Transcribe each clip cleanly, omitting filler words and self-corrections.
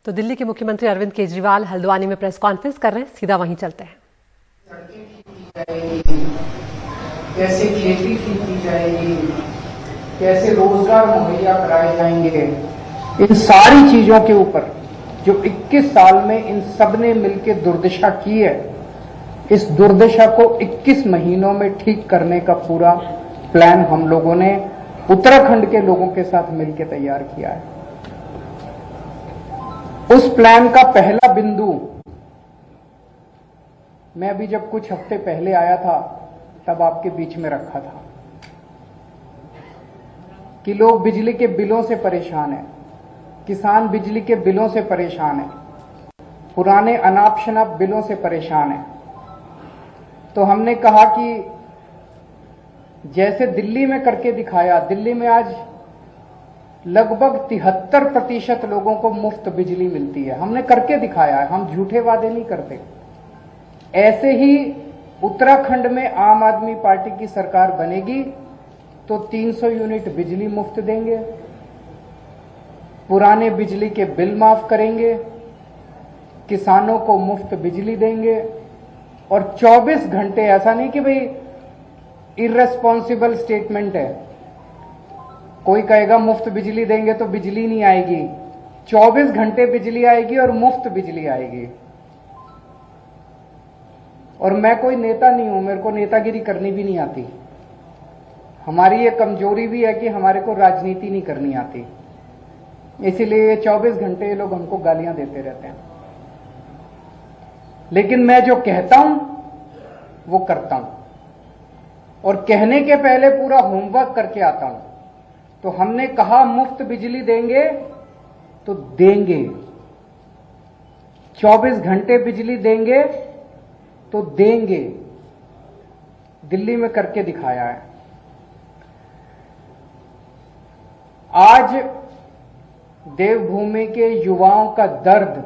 तो दिल्ली के मुख्यमंत्री अरविंद केजरीवाल हल्द्वानी में प्रेस कॉन्फ्रेंस कर रहे हैं, सीधा वहीं चलते हैं। कैसे खेती की जाएगी, कैसे रोजगार मुहैया कराए जाएंगे, इन सारी चीजों के ऊपर जो 21 साल में इन सब ने मिलकर दुर्दशा की है, इस दुर्दशा को 21 महीनों में ठीक करने का पूरा प्लान हम लोगों ने उत्तराखंड के लोगों के साथ मिलकर तैयार किया है। उस प्लान का पहला बिंदु मैं अभी जब कुछ हफ्ते पहले आया था तब आपके बीच में रखा था कि लोग बिजली के बिलों से परेशान हैं, किसान बिजली के बिलों से परेशान हैं, पुराने अनाप शनाप बिलों से परेशान हैं। तो हमने कहा कि जैसे दिल्ली में करके दिखाया, दिल्ली में आज लगभग 73% लोगों को मुफ्त बिजली मिलती है, हमने करके दिखाया है, हम झूठे वादे नहीं करते। ऐसे ही उत्तराखंड में आम आदमी पार्टी की सरकार बनेगी तो 300 यूनिट बिजली मुफ्त देंगे, पुराने बिजली के बिल माफ करेंगे, किसानों को मुफ्त बिजली देंगे और 24 घंटे, ऐसा नहीं कि भाई इर्रेस्पॉन्सिबल स्टेटमेंट है, कोई कहेगा मुफ्त बिजली देंगे तो बिजली नहीं आएगी, 24 घंटे बिजली आएगी और मुफ्त बिजली आएगी। और मैं कोई नेता नहीं हूं, मेरे को नेतागिरी करनी भी नहीं आती, हमारी ये कमजोरी भी है कि हमारे को राजनीति नहीं करनी आती, इसीलिए 24 घंटे ये लोग हमको गालियां देते रहते हैं। लेकिन मैं जो कहता हूं वो करता हूं और कहने के पहले पूरा होमवर्क करके आता हूं। तो हमने कहा मुफ्त बिजली देंगे तो देंगे, 24 घंटे बिजली देंगे तो देंगे, दिल्ली में करके दिखाया है। आज देवभूमि के युवाओं का दर्द,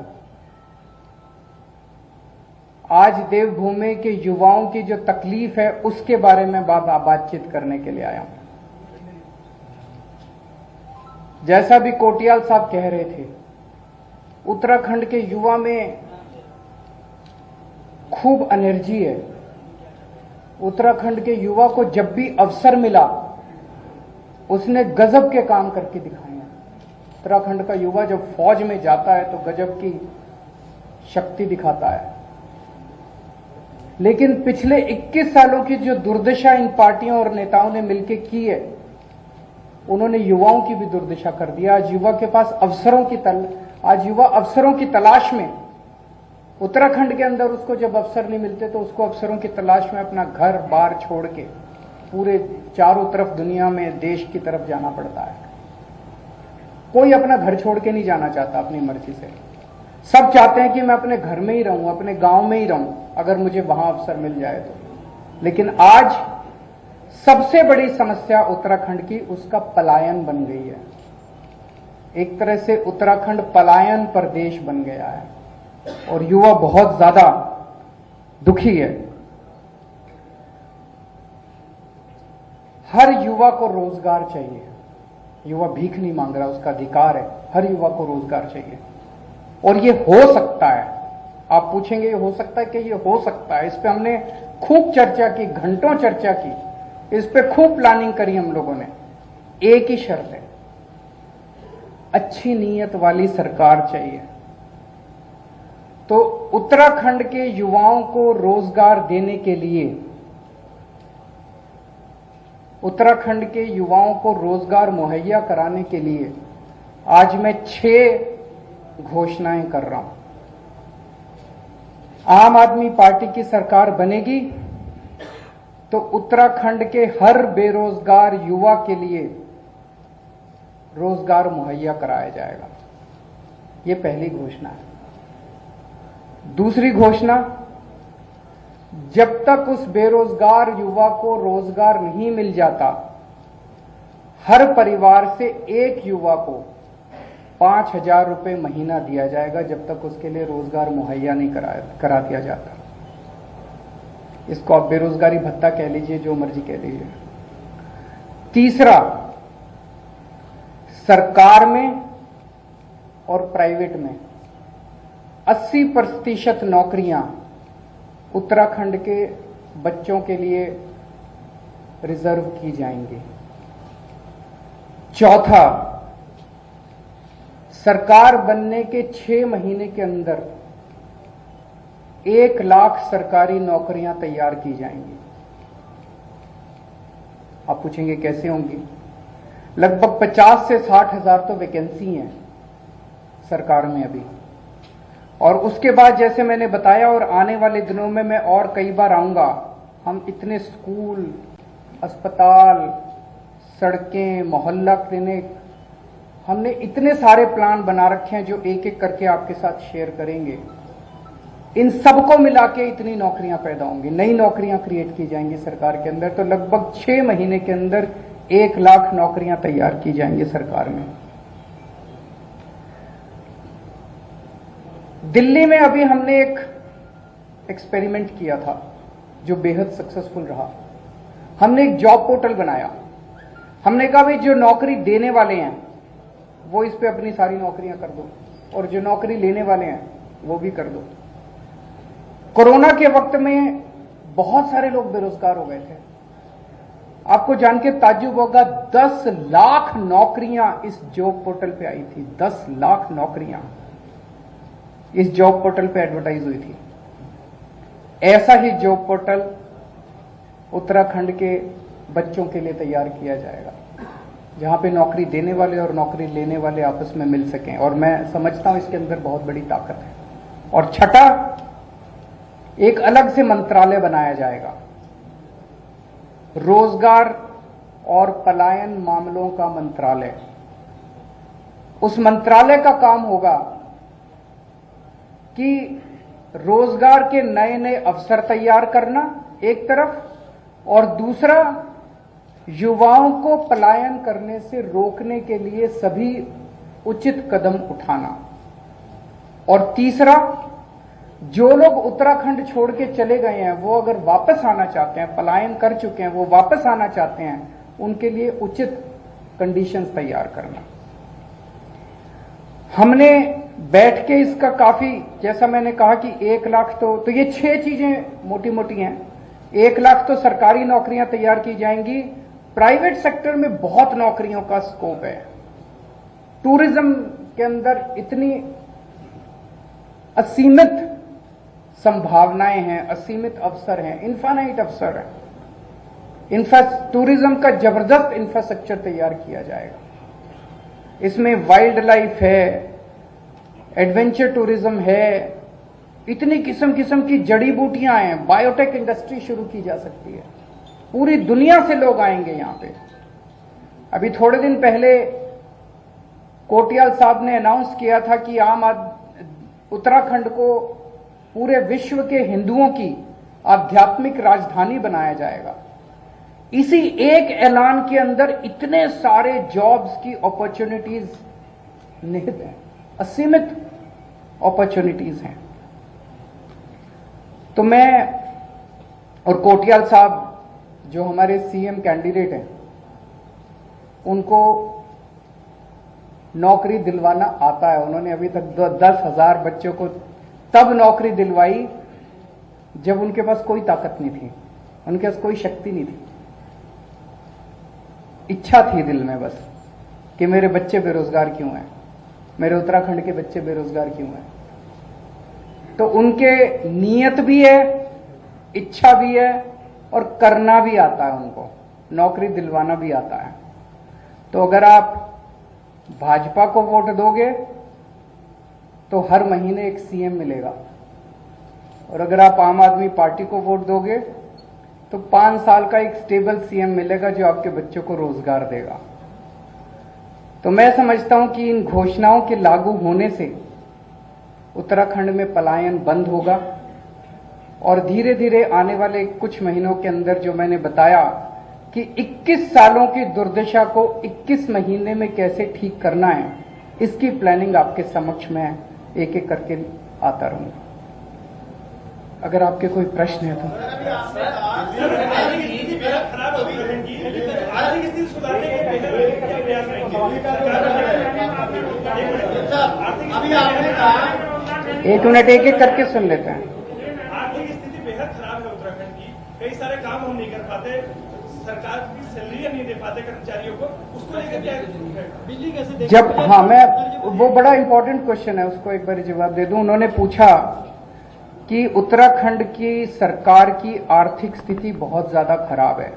आज देवभूमि के युवाओं की जो तकलीफ है उसके बारे में बातचीत करने के लिए आया हूं। जैसा भी कोटियाल साहब कह रहे थे, उत्तराखंड के युवा में खूब एनर्जी है। उत्तराखंड के युवा को जब भी अवसर मिला उसने गजब के काम करके दिखाए हैं। उत्तराखंड का युवा जब फौज में जाता है तो गजब की शक्ति दिखाता है। लेकिन पिछले 21 सालों की जो दुर्दशा इन पार्टियों और नेताओं ने मिलकर की है, उन्होंने युवाओं की भी दुर्दशा कर दिया। आज युवा के पास आज युवा अवसरों की तलाश में, उत्तराखंड के अंदर उसको जब अवसर नहीं मिलते तो उसको अवसरों की तलाश में अपना घर बार छोड़ के पूरे चारों तरफ दुनिया में देश की तरफ जाना पड़ता है। कोई अपना घर छोड़ के नहीं जाना चाहता अपनी मर्जी से, सब चाहते हैं कि मैं अपने घर में ही रहूं, अपने गांव में ही रहूं, अगर मुझे वहां अवसर मिल जाए तो। लेकिन आज सबसे बड़ी समस्या उत्तराखंड की उसका पलायन बन गई है। एक तरह से उत्तराखंड पलायन प्रदेश बन गया है और युवा बहुत ज्यादा दुखी है। हर युवा को रोजगार चाहिए, युवा भीख नहीं मांग रहा, उसका अधिकार है। हर युवा को रोजगार चाहिए और ये हो सकता है। आप पूछेंगे ये हो सकता है कि ये हो सकता है, इस पे हमने खूब चर्चा की, घंटों चर्चा की, इस पे खूब प्लानिंग करी हम लोगों ने। एक ही शर्त है, अच्छी नीयत वाली सरकार चाहिए। तो उत्तराखंड के युवाओं को रोजगार देने के लिए, उत्तराखंड के युवाओं को रोजगार मुहैया कराने के लिए आज मैं 6 घोषणाएं कर रहा हूं। आम आदमी पार्टी की सरकार बनेगी तो उत्तराखंड के हर बेरोजगार युवा के लिए रोजगार मुहैया कराया जाएगा। ये पहली घोषणा है। दूसरी घोषणा, जब तक उस बेरोजगार युवा को रोजगार नहीं मिल जाता, हर परिवार से एक युवा को 5,000 रुपए महीना दिया जाएगा, जब तक उसके लिए रोजगार मुहैया नहीं करा दिया जाता। इसको आप बेरोजगारी भत्ता कह लीजिए, जो मर्जी कह लीजिए। तीसरा, सरकार में और प्राइवेट में 80% नौकरियां उत्तराखंड के बच्चों के लिए रिजर्व की जाएंगी। चौथा, सरकार बनने के 6 महीने के अंदर 1 लाख सरकारी नौकरियां तैयार की जाएंगी। आप पूछेंगे कैसे होंगी? लगभग 50 से 60 हजार तो वैकेंसी हैं सरकार में अभी, और उसके बाद जैसे मैंने बताया और आने वाले दिनों में मैं और कई बार आऊंगा, हम इतने स्कूल, अस्पताल, सड़कें, मोहल्ला क्लिनिक, हमने इतने सारे प्लान बना रखे हैं जो एक एक करके आपके साथ शेयर करेंगे। इन सबको मिला के इतनी नौकरियां पैदा होंगी, नई नौकरियां क्रिएट की जाएंगी सरकार के अंदर। तो लगभग 6 महीने के अंदर 1 लाख नौकरियां तैयार की जाएंगी सरकार में। दिल्ली में अभी हमने एक एक्सपेरिमेंट किया था जो बेहद सक्सेसफुल रहा। हमने एक जॉब पोर्टल बनाया। हमने कहा भाई जो नौकरी देने वाले हैं वो इस पे अपनी सारी नौकरियां कर दो, और जो नौकरी लेने वाले हैं वो भी कर दो। कोरोना के वक्त में बहुत सारे लोग बेरोजगार हो गए थे। आपको जान के ताज्जुब होगा, 10 लाख नौकरियां इस जॉब पोर्टल पे आई थी। 10 लाख नौकरियां इस जॉब पोर्टल पे एडवर्टाइज हुई थी। ऐसा ही जॉब पोर्टल उत्तराखंड के बच्चों के लिए तैयार किया जाएगा, जहां पे नौकरी देने वाले और नौकरी लेने वाले आपस में मिल सकें, और मैं समझता हूं इसके अंदर बहुत बड़ी ताकत है। और छठा, एक अलग से मंत्रालय बनाया जाएगा, रोजगार और पलायन मामलों का मंत्रालय। उस मंत्रालय का काम होगा कि रोजगार के नए नए अवसर तैयार करना एक तरफ, और दूसरा युवाओं को पलायन करने से रोकने के लिए सभी उचित कदम उठाना, और तीसरा, जो लोग उत्तराखंड छोड़ के चले गए हैं वो अगर वापस आना चाहते हैं, पलायन कर चुके हैं, वो वापस आना चाहते हैं, उनके लिए उचित कंडीशंस तैयार करना। हमने बैठ के इसका काफी, जैसा मैंने कहा कि 1 लाख तो ये 6 चीजें मोटी मोटी हैं। 1 लाख तो सरकारी नौकरियां तैयार की जाएंगी। प्राइवेट सेक्टर में बहुत नौकरियों का स्कोप है। टूरिज्म के अंदर इतनी असीमित संभावनाएं हैं, असीमित अवसर हैं, इनफाइनाइट अवसर है। टूरिज्म का जबरदस्त इंफ्रास्ट्रक्चर तैयार किया जाएगा। इसमें वाइल्ड लाइफ है, एडवेंचर टूरिज्म है, इतनी किस्म किस्म की जड़ी बूटियां हैं, बायोटेक इंडस्ट्री शुरू की जा सकती है। पूरी दुनिया से लोग आएंगे यहां पे। अभी थोड़े दिन पहले कोटियाल साहब ने अनाउंस किया था कि उत्तराखंड को पूरे विश्व के हिंदुओं की आध्यात्मिक राजधानी बनाया जाएगा। इसी एक ऐलान के अंदर इतने सारे जॉब्स की अपॉर्चुनिटीज निहित हैं, असीमित अपॉर्चुनिटीज हैं। तो मैं और कोटियाल साहब जो हमारे सीएम कैंडिडेट हैं, उनको नौकरी दिलवाना आता है। उन्होंने अभी तक 10,000 बच्चों को तब नौकरी दिलवाई जब उनके पास कोई ताकत नहीं थी, उनके पास कोई शक्ति नहीं थी। इच्छा थी दिल में बस कि मेरे बच्चे बेरोजगार क्यों हैं, मेरे उत्तराखंड के बच्चे बेरोजगार क्यों हैं। तो उनके नीयत भी है, इच्छा भी है, और करना भी आता है उनको, नौकरी दिलवाना भी आता है। तो अगर आप भाजपा को वोट दोगे तो हर महीने एक सीएम मिलेगा, और अगर आप आम आदमी पार्टी को वोट दोगे तो 5 साल का एक स्टेबल सीएम मिलेगा जो आपके बच्चों को रोजगार देगा। तो मैं समझता हूं कि इन घोषणाओं के लागू होने से उत्तराखंड में पलायन बंद होगा, और धीरे धीरे आने वाले कुछ महीनों के अंदर जो मैंने बताया कि 21 सालों की दुर्दशा को 21 महीने में कैसे ठीक करना है, इसकी प्लानिंग आपके समक्ष मैं एक एक करके आता रहूंगा। अगर आपके कोई प्रश्न है तो। अभी आपने कहा एक मिनट एक एक करके सुन लेते हैं। आर्थिक स्थिति बेहद खराब है उत्तराखंड की, कई सारे काम हम नहीं कर पाते, सरकार की सैलरी नहीं दे पाते कर्मचारियों को, उसको लेकर क्या बिजली कैसे जब हाँ मैं वो बड़ा इंपॉर्टेंट क्वेश्चन है, उसको एक बार जवाब दे दूं। उन्होंने पूछा कि उत्तराखंड की सरकार की आर्थिक स्थिति बहुत ज्यादा खराब है,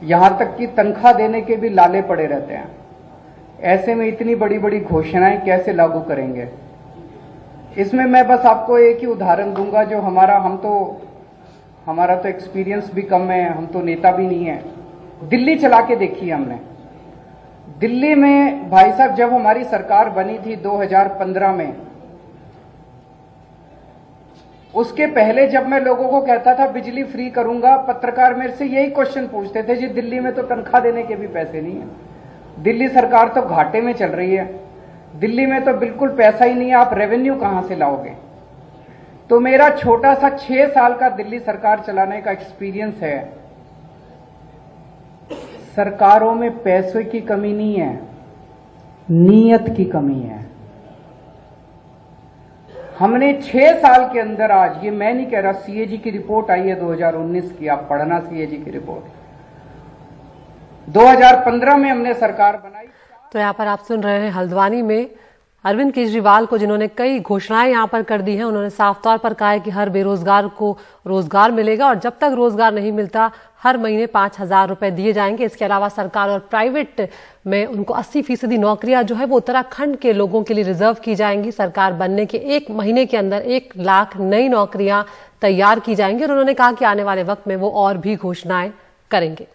यहां तक कि तनख्वाह देने के भी लाले पड़े रहते हैं, ऐसे में इतनी बड़ी बड़ी घोषणाएं कैसे लागू करेंगे। इसमें मैं बस आपको एक ही उदाहरण दूंगा जो हमारा तो एक्सपीरियंस भी कम है, हम तो नेता भी नहीं है। दिल्ली चला के देखी हमने। दिल्ली में भाई साहब जब हमारी सरकार बनी थी 2015 में, उसके पहले जब मैं लोगों को कहता था बिजली फ्री करूंगा, पत्रकार मेरे से यही क्वेश्चन पूछते थे, जी दिल्ली में तो तनख्वाह देने के भी पैसे नहीं है, दिल्ली सरकार तो घाटे में चल रही है, दिल्ली में तो बिल्कुल पैसा ही नहीं है, आप रेवेन्यू कहां से लाओगे। तो मेरा छोटा सा 6 साल का दिल्ली सरकार चलाने का एक्सपीरियंस है, सरकारों में पैसे की कमी नहीं है, नीयत की कमी है। हमने 6 साल के अंदर, आज ये मैं नहीं कह रहा, सीएजी की रिपोर्ट आई है 2019 की, आप पढ़ना सीएजी की रिपोर्ट। 2015 में हमने सरकार बनाई। तो यहाँ पर आप सुन रहे हैं हल्द्वानी में अरविंद केजरीवाल को, जिन्होंने कई घोषणाएं यहाँ पर कर दी हैं। उन्होंने साफ तौर पर कहा है कि हर बेरोजगार को रोजगार मिलेगा और जब तक रोजगार नहीं मिलता हर महीने 5,000 रुपए दिए जाएंगे। इसके अलावा सरकार और प्राइवेट में उनको 80% नौकरियां जो है वो उत्तराखंड के लोगों के लिए रिजर्व की जाएंगी। सरकार बनने के 1 महीने के अंदर 1 लाख नई नौकरियां तैयार की जाएंगी और उन्होंने कहा कि आने वाले वक्त में वो और भी घोषणाएं करेंगे।